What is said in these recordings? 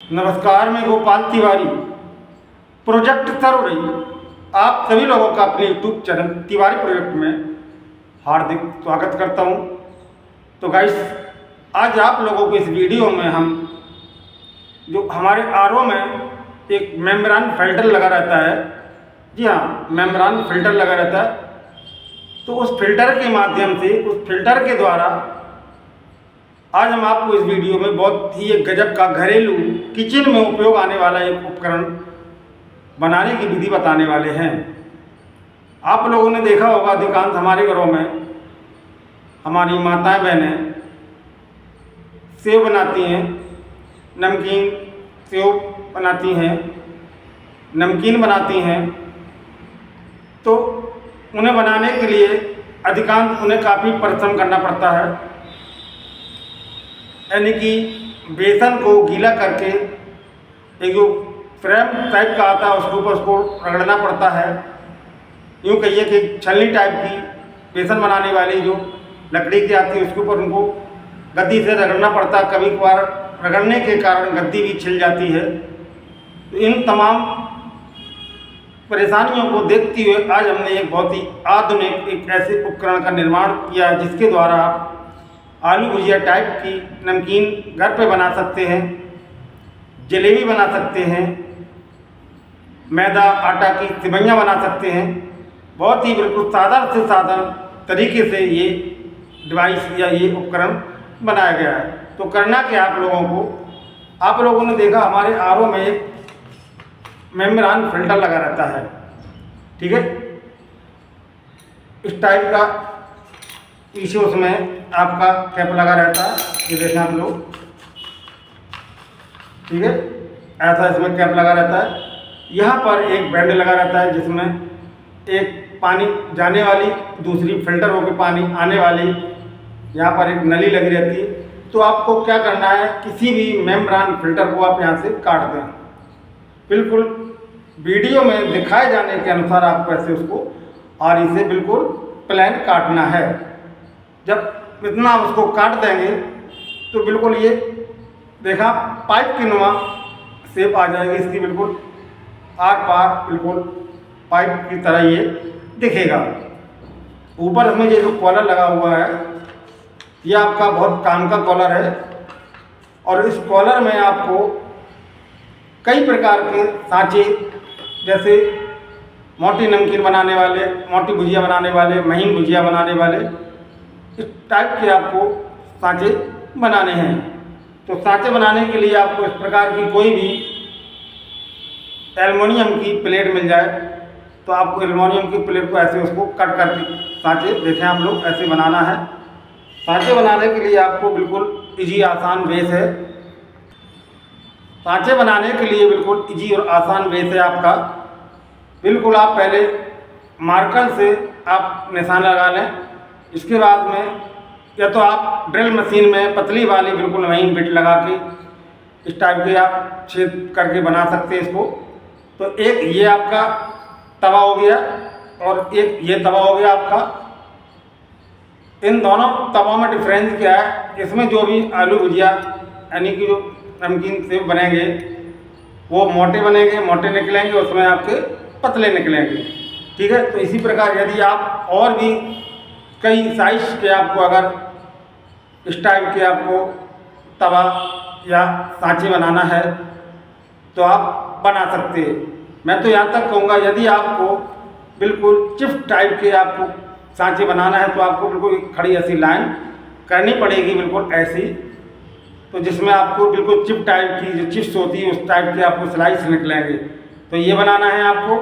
नमस्कार, मैं गोपाल तिवारी, प्रोजेक्ट तरुणी। आप सभी लोगों का अपने यूट्यूब चैनल तिवारी प्रोजेक्ट में हार्दिक स्वागत करता हूं। तो गाइस, आज आप लोगों को इस वीडियो में हम जो हमारे आरओ में एक मेम्ब्रेन फिल्टर लगा रहता है, जी हाँ, मेम्ब्रेन फिल्टर लगा रहता है। तो उस फिल्टर के माध्यम से, उस फिल्टर के द्वारा आज हम आपको इस वीडियो में बहुत ही एक गजब का घरेलू किचन में उपयोग आने वाला एक उपकरण बनाने की विधि बताने वाले हैं। आप लोगों ने देखा होगा, अधिकांश हमारे घरों में हमारी माताएं बहनें सेव बनाती हैं, नमकीन सेव बनाती हैं, नमकीन बनाती हैं। तो उन्हें बनाने के लिए अधिकांश उन्हें काफ़ी परिश्रम करना पड़ता है, यानी कि बेसन को गीला करके एक जो फ्रेम टाइप का आता है उसके ऊपर उसको रगड़ना पड़ता है। यूँ कहिए कि छलनी टाइप की बेसन बनाने वाली जो लकड़ी की आती है उसके ऊपर उनको गद्दी से रगड़ना पड़ता है। कभी कभार रगड़ने के कारण गद्दी भी छिल जाती है। तो इन तमाम परेशानियों को देखते हुए आज हमने एक बहुत ही आधुनिक एक ऐसे उपकरण का निर्माण किया जिसके द्वारा आप आलू भुजिया टाइप की नमकीन घर पे बना सकते हैं, जलेबी बना सकते हैं, मैदा आटा की सिवैयाँ बना सकते हैं। बहुत ही बिल्कुल साधारण से साधारण तरीके से ये डिवाइस या ये उपकरण बनाया गया है। तो करना क्या आप लोगों को, आप लोगों ने देखा हमारे आरओ में एक मेम्ब्रेन फिल्टर लगा रहता है, ठीक है। इस टाइप का पीछे उसमें आपका कैप लगा रहता है, ये देखें आप लोग, ठीक है। ऐसा इसमें कैप लगा रहता है। यहाँ पर एक बैंड लगा रहता है जिसमें एक पानी जाने वाली, दूसरी फिल्टर होकर पानी आने वाली, यहाँ पर एक नली लगी रहती है। तो आपको क्या करना है, किसी भी मेम्ब्रेन फिल्टर को आप यहाँ से काट दें, बिल्कुल वीडियो में दिखाए जाने के अनुसार आपको ऐसे उसको और इसे बिल्कुल प्लेन काटना है। जब इतना उसको काट देंगे तो बिल्कुल ये देखा पाइप की नुमा शेप आ जाएगी इसकी, बिल्कुल आर पार बिल्कुल पाइप की तरह ये दिखेगा। ऊपर इसमें ये जो कॉलर लगा हुआ है ये आपका बहुत काम का कॉलर है, और इस कॉलर में आपको कई प्रकार के सांचे, जैसे मोटी नमकीन बनाने वाले, मोटी भुजिया बनाने वाले, महीन भुजिया बनाने वाले, इस टाइप के आपको सांचे बनाने हैं। तो सांचे बनाने के लिए आपको इस प्रकार की कोई भी एल्युमिनियम की प्लेट मिल जाए तो आपको एल्युमिनियम की प्लेट को ऐसे उसको कट करके सांचे, देखें आप लोग, ऐसे बनाना है। सांचे बनाने के लिए आपको बिल्कुल इजी आसान बेस है। सांचे बनाने के लिए बिल्कुल इजी और आसान बेस है आपका। बिल्कुल आप पहले मार्कर से आप निशान लगा लें, इसके बाद में या तो आप ड्रिल मशीन में पतली वाली बिल्कुल वहीं बिट लगा के इस टाइप के आप छेद करके बना सकते हैं इसको। तो एक ये आपका तवा हो गया और एक ये तवा हो गया आपका। इन दोनों तवाओं में डिफरेंस क्या है, इसमें जो भी आलू भुजिया यानी कि जो नमकीन सेव बनेंगे वो मोटे बनेंगे, मोटे निकलेंगे, उसमें आपके पतले निकलेंगे, ठीक है। तो इसी प्रकार यदि आप और भी कई साइज के आपको अगर इस टाइप के आपको तवा या सांचे बनाना है तो आप बना सकते हैं। मैं तो यहाँ तक कहूँगा, यदि आपको बिल्कुल चिप्स टाइप के आपको सांचे बनाना है तो आपको बिल्कुल खड़ी ऐसी लाइन करनी पड़ेगी, बिल्कुल ऐसी, तो जिसमें आपको बिल्कुल चिप टाइप की जो चिप्स होती है उस टाइप के आपको स्लाइस निकलेंगे। तो ये बनाना है आपको,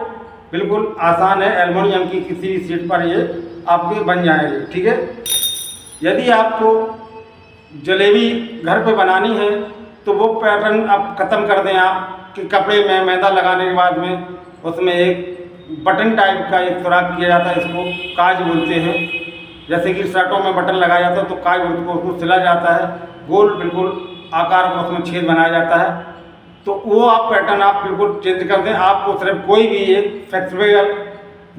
बिल्कुल आसान है, एल्युमिनियम की किसी भी शीट पर ये आपके बन जाएंगे, ठीक है। यदि आपको जलेबी घर पे बनानी है तो वो पैटर्न आप ख़त्म कर दें आप कि कपड़े में मैदा लगाने के बाद में उसमें एक बटन टाइप का एक सुराख किया जाता है, इसको काज बोलते हैं। जैसे कि शर्टों में बटन लगाया जाता है तो काज उसको सिला जाता है, गोल बिल्कुल आकार का उसमें छेद बनाया जाता है। तो वो आप पैटर्न आप बिल्कुल चेंज कर दें। आपको सिर्फ कोई भी एक फ्लेक्सिबल,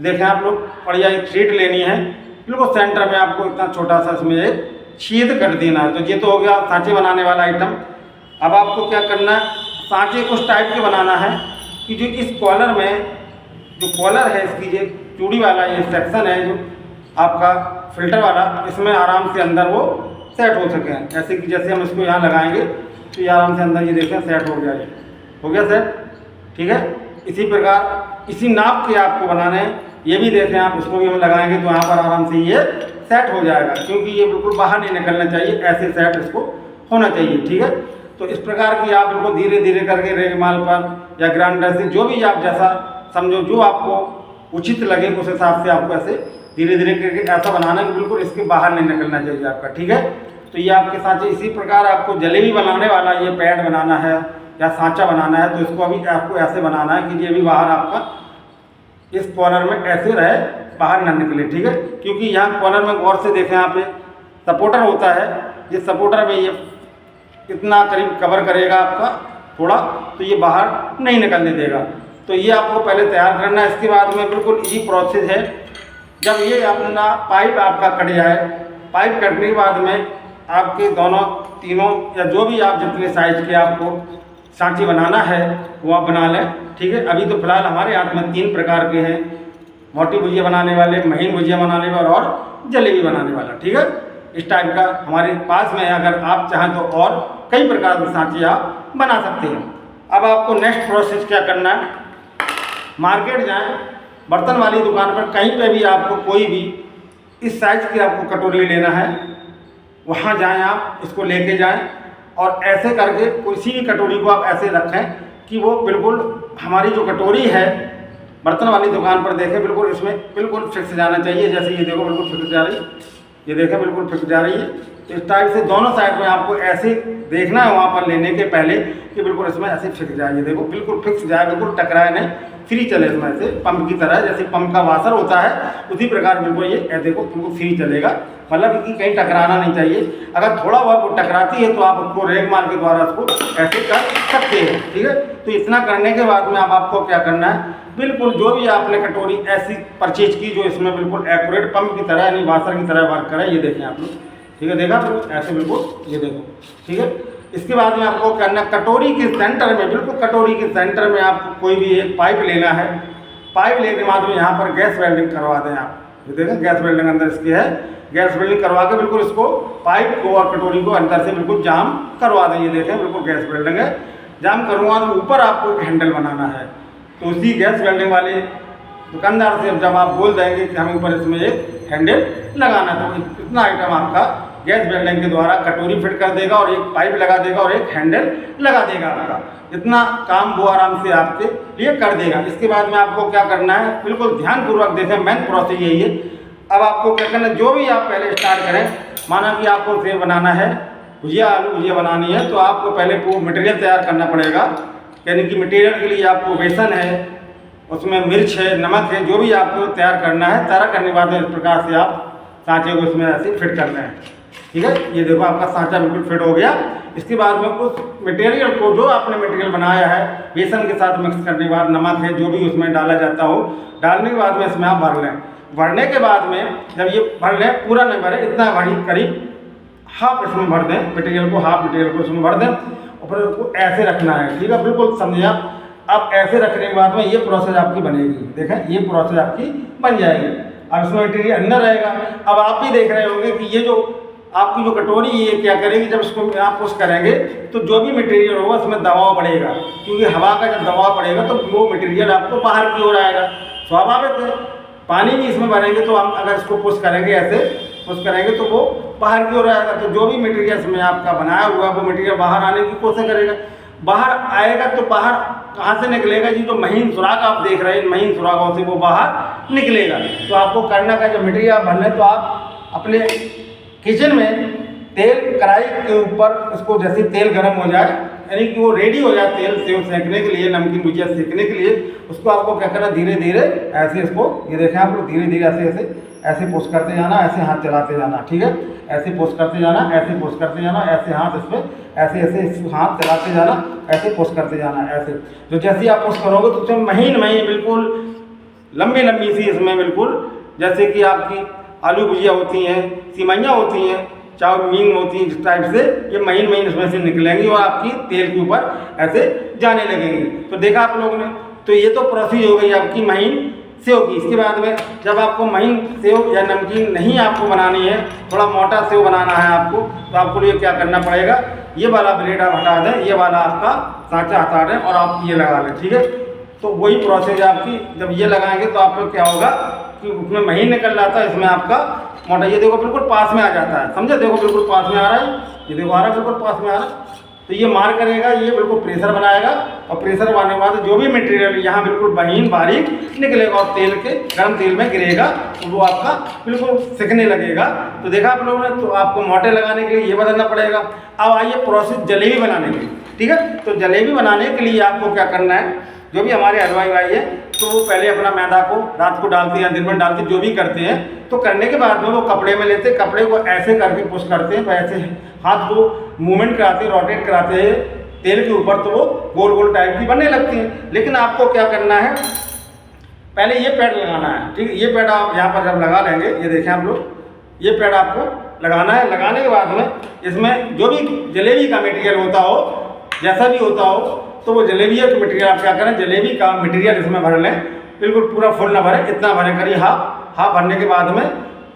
देखें आप लोग, बढ़िया एक शीट लेनी है, बिल्कुल सेंटर में आपको इतना छोटा सा इसमें एक छेद कर देना है। तो ये तो हो गया सांचे बनाने वाला आइटम। अब आपको क्या करना है, सांचे कुछ टाइप के बनाना है कि जो इस कॉलर में, जो कॉलर है इसकी, ये चूड़ी वाला ये सेक्शन है जो आपका फिल्टर वाला, इसमें आराम से अंदर वो सेट हो सके। ऐसे कि जैसे हम इसको यहाँ लगाएंगे तो ये आराम से अंदर ये देखें सेट हो गया, ये हो गया सेट, ठीक है। इसी प्रकार इसी नाप के आपको बनाने हैं, ये भी देखें आप, इसको भी हम लगाएंगे तो यहाँ पर आराम से ये सेट हो जाएगा, क्योंकि ये बिल्कुल बाहर नहीं निकलना चाहिए, ऐसे सेट इसको होना चाहिए, ठीक है। तो इस प्रकार की आप इनको धीरे धीरे करके रेगमाल पर या ग्राइंडर से, जो भी आप जैसा समझो, जो आपको उचित लगे उस हिसाब से आपको ऐसे धीरे धीरे करके ऐसा बनाना है कि बिल्कुल इसके बाहर नहीं निकलना चाहिए आपका, ठीक है। तो ये आपके सांचे, इसी प्रकार आपको जलेबी बनाने वाला ये पैड बनाना है या सांचा बनाना है, तो इसको अभी आपको ऐसे बनाना है कि ये भी बाहर आपका इस कॉर्नर में ऐसे रहे, बाहर ना निकले, ठीक है। क्योंकि यहाँ कॉर्नर में गौर से देखें, यहाँ पे सपोर्टर होता है, ये सपोर्टर में ये इतना करीब कवर करेगा आपका थोड़ा, तो ये बाहर नहीं निकलने देगा। तो ये आपको पहले तैयार करना है। इसके बाद में बिल्कुल इजी प्रोसेस है, जब ये अपना पाइप आपका कट जाए, पाइप कटने के बाद में आपके दोनों तीनों या जो भी आप जितने साइज के आपको सांची बनाना है वो आप बना लें, ठीक है। अभी तो फिलहाल हमारे हाथ में 3 प्रकार के हैं, मोटी भुजिया बनाने वाले, महीन भुजिया बनाने वाला और जलेबी बनाने वाला, ठीक है। इस टाइप का हमारे पास में, अगर आप चाहें तो और कई प्रकार के सांची आप बना सकते हैं। अब आपको नेक्स्ट प्रोसेस क्या करना है, मार्केट जाएं, बर्तन वाली दुकान पर कहीं पे भी आपको कोई भी इस साइज़ की आपको कटोरी लेना है, वहाँ जाएं, आप इसको लेके जाएं और ऐसे करके किसी भी कटोरी को आप ऐसे रखें कि वो बिल्कुल हमारी जो कटोरी है बर्तन वाली दुकान पर देखें, बिल्कुल इसमें बिल्कुल फिक्स जाना चाहिए। जैसे ये देखो बिल्कुल फिक्स जा रही है, ये देखें बिल्कुल फिक्स जा रही है। तो इस टाइप से दोनों साइड में आपको ऐसे देखना है वहाँ पर लेने के पहले कि बिल्कुल इसमें ऐसे फिक्स जाए, ये देखो बिल्कुल फिक्स जाए, बिल्कुल टकराए नहीं, फ्री चले इसमें से, पंप की तरह, जैसे पंप का वाशर होता है उसी प्रकार बिल्कुल ये देखो बिल्कुल फ्री चलेगा, मतलब कि कहीं टकराना नहीं चाहिए। अगर थोड़ा बहुत वो टकराती है तो आप उसको रेगमाल के द्वारा उसको ऐसे कर सकते हैं, ठीक है। तो इतना करने के बाद में अब आपको क्या करना है, बिल्कुल जो भी आपने कटोरी ऐसी परचेज की जो इसमें बिल्कुल एक्यूरेट पंप की तरह यानी वाशर की तरह वर्क करे, ये देखें आप लोग, ठीक है, देखा बिल्कुल ऐसे, बिल्कुल ये देखो, ठीक है। इसके बाद में आपको करना, कटोरी के सेंटर में, बिल्कुल कटोरी के सेंटर में आपको कोई भी एक पाइप लेना है। पाइप लेने के बाद में यहाँ पर गैस वेल्डिंग करवा दें आप, ये देखें गैस वेल्डिंग अंदर इसकी है, गैस वेल्डिंग करवा के बिल्कुल इसको पाइप को और कटोरी को अंदर से बिल्कुल जाम करवा दें, ये देखें बिल्कुल गैस वेल्डिंग है। जाम करवा तो ऊपर आपको एक हैंडल बनाना है, तो उसी गैस वेल्डिंग वाले दुकानदार से जब आप बोल देंगे कि हमें ऊपर इसमें एक हैंडल लगाना, तो इतना आइटम आपका गैस वेल्डिंग के द्वारा कटोरी फिट कर देगा और एक पाइप लगा देगा और एक हैंडल लगा देगा आपका, इतना काम वो आराम से आपके लिए कर देगा। इसके बाद में आपको क्या करना है, बिल्कुल ध्यानपूर्वक देखें, मेन प्रोसेस यही है। अब आपको क्या करना है, जो भी आप पहले स्टार्ट करें, माना कि आपको सेव बनाना है, भुजिया आलू भुजिया बनानी है, तो आपको पहले वो मटेरियल तैयार करना पड़ेगा। यानी कि मटेरियल के लिए आपको बेसन है, उसमें मिर्च है, नमक है, जो भी आपको तैयार करना है, तैयार करने के बाद इस प्रकार से आप सांचे को इसमें ऐसे फिट करना है, ठीक है। ये देखो आपका सांचा बिल्कुल फिट हो गया। इसके बाद में उस मटेरियल को, जो आपने मटेरियल बनाया है, बेसन के साथ मिक्स करने के बाद नमक है, जो भी उसमें डाला जाता हो, डालने के बाद में इसमें आप भर लें। भरने के बाद में जब ये भर लें, पूरा नहीं भरें, इतना भरी करीब हाफ इसमें भर दें, मटेरियल को, हाफ मटेरियल को इसमें भर दें और फिर उसको ऐसे रखना है, ठीक है, बिल्कुल समझिए आप। अब ऐसे रखने के बाद में ये प्रोसेस आपकी बनेगी, देखें ये प्रोसेस आपकी बन जाएगी। अब इसमें मटेरियल अंदर रहेगा। अब आप भी देख रहे होंगे कि ये जो आपकी जो कटोरी ये क्या करेगी, जब इसको आप पुश करेंगे तो जो भी मटेरियल होगा उसमें दबाव पड़ेगा, क्योंकि हवा का जब दबाव पड़ेगा तो वो मटेरियल आपको बाहर की ओर आएगा, स्वाभाविक है। पानी भी इसमें भरेंगे तो हम अगर इसको पुश करेंगे, ऐसे पुश करेंगे तो वो बाहर की ओर आएगा, तो जो भी मटेरियल इसमें आपका बनाया हुआ वो मटेरियल बाहर आने की कोशिश करेगा। बाहर आएगा तो बाहर कहाँ से निकलेगा जी, जो महीन सुराख आप देख रहे हैं, इन महीन सुराखों से वो बाहर निकलेगा। तो आपको करना का, जब मटेरियल आप भरने तो आप अपने किचन में तेल कढ़ाई के ऊपर उसको, जैसे तेल गर्म हो जाए, यानी कि वो रेडी हो जाए तेल सेव सेकने के लिए, नमकीन भुजिया सेकने के लिए, उसको आपको क्या करना, धीरे धीरे ऐसे इसको, ये देखें आप लोग, धीरे धीरे ऐसे ऐसे ऐसे पुश करते जाना, ऐसे हाथ चलाते जाना, ठीक है, ऐसे पुश करते जाना, ऐसे पुश करते जाना, ऐसे हाथ इसमें ऐसे ऐसे हाथ चलाते जाना, ऐसे पुश करते जाना, ऐसे जो जैसे आप पुश करोगे तो उसमें महीन महीन बिल्कुल लंबी लंबी सी इसमें बिल्कुल, जैसे कि आपकी आलू भुजिया होती हैं, सिमैयाँ होती हैं, चाउमीन होती है इस टाइप से, ये महीन महीन इसमें से निकलेंगी और आपकी तेल के ऊपर ऐसे जाने लगेंगी। तो देखा आप लोगों ने, तो ये तो प्रोसेस हो गई आपकी महीन सेव की। इसके बाद में जब आपको महीन सेव या नमकीन नहीं आपको बनानी है, थोड़ा मोटा सेव बनाना है आपको, तो आपको लिए क्या करना पड़ेगा, ये वाला ब्लेड आप हटा दें, ये वाला आपका सांचा हटा दें और आप ये लगा लें, ठीक है। तो वही प्रोसेस आपकी, जब ये लगाएंगे तो आप लोग क्या होगा कि उसमें महीन निकल जाता है, इसमें आपका मोटा, ये देखो बिल्कुल पास में आ जाता है, समझे, देखो बिल्कुल पास में आ रहा है, ये देखो आ रहा है बिल्कुल पास में आ रहा है। तो ये मार करेगा, ये बिल्कुल प्रेशर बनाएगा और प्रेशर बनाने के बाद जो भी मटेरियल यहाँ बिल्कुल महीन बारीक निकलेगा और तेल के गर्म तेल में गिरेगा तो वो आपका बिल्कुल सिकने लगेगा। तो देखा आप लोगों ने, तो आपको मोटे लगाने के लिए ये बदलना पड़ेगा। अब आइए प्रोसेस जलेबी बनाने के लिए, ठीक है। तो जलेबी बनाने के लिए आपको क्या करना है, जो भी हमारे हलवाई भाई है तो वो पहले अपना मैदा को रात को डालते हैं या दिन में डालते, जो भी करते हैं, तो करने के बाद में वो कपड़े में लेते, कपड़े को ऐसे करके पुश करते हैं, तो ऐसे हाथ को मूवमेंट कराते हैं, रोटेट कराते हैं तेल के ऊपर, तो वो गोल गोल टाइप की बनने लगती हैं। लेकिन आपको क्या करना है, पहले ये पैड लगाना है, ठीक है। ये पैड आप यहाँ पर जब लगा लेंगे, ये देखें आप लोग, ये पैड आपको लगाना है। लगाने के बाद में इसमें जो भी जलेबी का मटेरियल होता हो, जैसा भी होता हो, तो वो जलेबी का मटेरियल आप क्या करें, जलेबी का मटेरियल इसमें भर लें, बिल्कुल पूरा फुल ना भरें, इतना भरें, करिए हाफ भरने के बाद में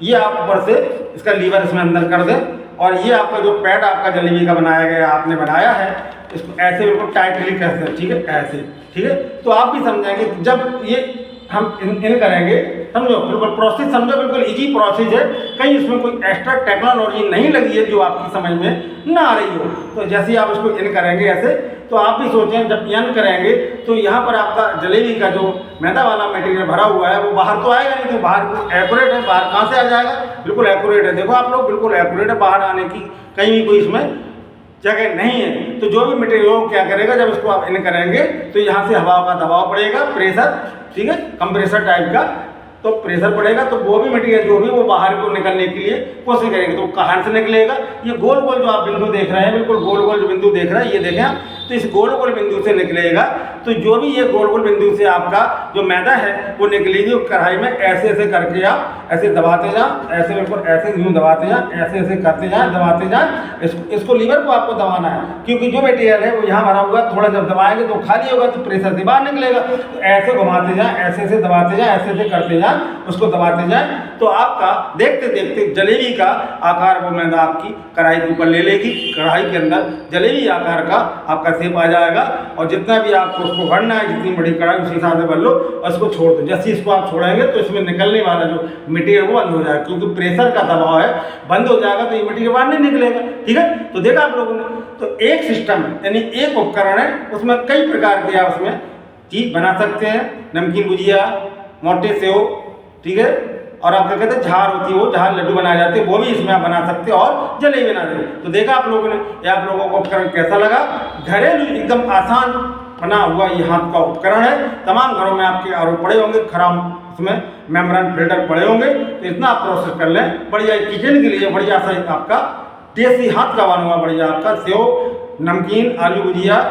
ये आप ऊपर से इसका लीवर इसमें अंदर कर दें और ये आपका जो पैड आपका जलेबी का बनाया गया, आपने बनाया है, इसको ऐसे बिल्कुल टाइटली कर दें, ठीक है, ऐसे, ठीक है। तो आप भी समझेंगे जब ये हम इन करेंगे, समझो बिल्कुल प्रोसेस, समझो बिल्कुल इजी प्रोसेस है, कहीं इसमें कोई एक्स्ट्रा टेक्नोलॉजी नहीं लगी है जो आपकी समझ में ना आ रही हो। तो जैसे ही आप इसको इन करेंगे ऐसे, तो आप भी सोचें जब इन करेंगे तो यहाँ पर आपका जलेबी का जो मैदा वाला मटेरियल भरा हुआ है वो बाहर तो आएगा नहीं, तो बाहर एक्यूरेट है, बाहर कहाँ से आ जाएगा, बिल्कुल एक्यूरेट है, देखो आप लोग बिल्कुल एक्यूरेट है, बाहर आने की कहीं भी कोई इसमें जगह नहीं है। तो जो भी मटेरियल क्या करेगा, जब इसको आप इन करेंगे तो यहाँ से हवा का दबाव पड़ेगा, प्रेशर, ठीक है, कंप्रेसर टाइप का, तो प्रेशर पड़ेगा, तो वो भी मटेरियल जो भी वो बाहर को निकलने के लिए कोशिश करेंगे, तो कहाँ से निकलेगा, ये गोल गोल जो आप बिंदु देख रहे हैं, बिल्कुल गोल गोल जो बिंदु देख रहे हैं, ये देखें आप, तो इस गोल गोल बिंदु से निकलेगा। तो जो भी ये गोल गोल बिंदु से आपका जो मैदा है वो निकलेगी, कढ़ाई में ऐसे ऐसे करके आप ऐसे दबाते जाओ, ऐसे बिल्कुल ऐसे यूँ दबाते जाओ, ऐसे ऐसे करते जाए, दबाते जाए, इसको लीवर को आपको दबाना है, क्योंकि जो मटेरियल है वो यहाँ भरा हुआ, थोड़ा जब दबाएंगे तो खाली होगा, तो प्रेशर से बाहर निकलेगा। तो ऐसे घुमाते जाए, ऐसे ऐसे दबाते जाए, ऐसे ऐसे करते जाए, उसको दबाते जाए, तो आपका देखते देखते जलेबी का आकार वो मैदा आपकी कढ़ाई के ऊपर ले लेगी, कढ़ाई के अंदर जलेबी आकार का आपका शेप आ जाएगा। और जितना भी आपको उसको भरना है, जितनी बड़ी कढ़ाई उसी हिसाब से भर लो और इसको छोड़ दो। जैसे इसको आप छोड़ेंगे तो इसमें निकलने वाला जो मटेरियल वो बंद हो जाएगा, क्योंकि प्रेशर का दबाव है, बंद हो जाएगा तो ये मटेरियल बाहर नहीं निकलेगा, ठीक है। तो देखा आप लोगों ने, तो एक सिस्टम है, यानी एक उपकरण है, उसमें कई प्रकार के आप उसमें चीज़ बना सकते हैं, नमकीन गुजिया, मोटे सेव, ठीक है, और आप क्या कहते हैं झार होती है, वो झार लड्डू बनाए जाते हैं, वो भी इसमें आप बना सकते हैं और जलेबी बना सकते हैं। तो देखा आप लोगों ने, ये आप लोगों को उपकरण कैसा लगा, घरेलू एकदम आसान बना हुआ ये हाथ का उपकरण है। तमाम घरों में आपके आर ओ पड़े होंगे, खराब उसमें मेम्ब्रेन फिल्टर पड़े होंगे, तो इतना आप प्रोसेस कर लें, बढ़िया किचन के लिए बढ़िया सा आपका देसी हाथ का बना हुआ बढ़िया आपका सेव, नमकीन, आलू भुजिया,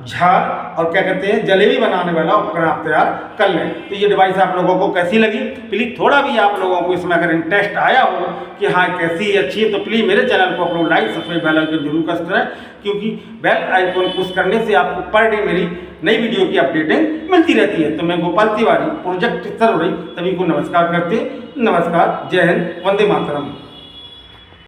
झार और क्या कहते हैं जलेबी बनाने वाला उपकरण आप तैयार कर लें। तो ये डिवाइस आप लोगों को कैसी लगी, प्लीज़ थोड़ा भी आप लोगों को इसमें अगर इंटरेस्ट आया हो कि हाँ कैसी अच्छी है, तो प्लीज़ मेरे चैनल को अपना लाइक सब्सक्राइब बेल आइकन जरूर प्रेस करें, क्योंकि बेल आइकन पुश करने से आपको पर डे मेरी नई वीडियो की अपडेटिंग मिलती रहती है। तो मैं गोपाल तिवारी, प्रोजेक्ट सर्वरी, सभी को नमस्कार करते, नमस्कार, जय हिंद, वंदे मातरम।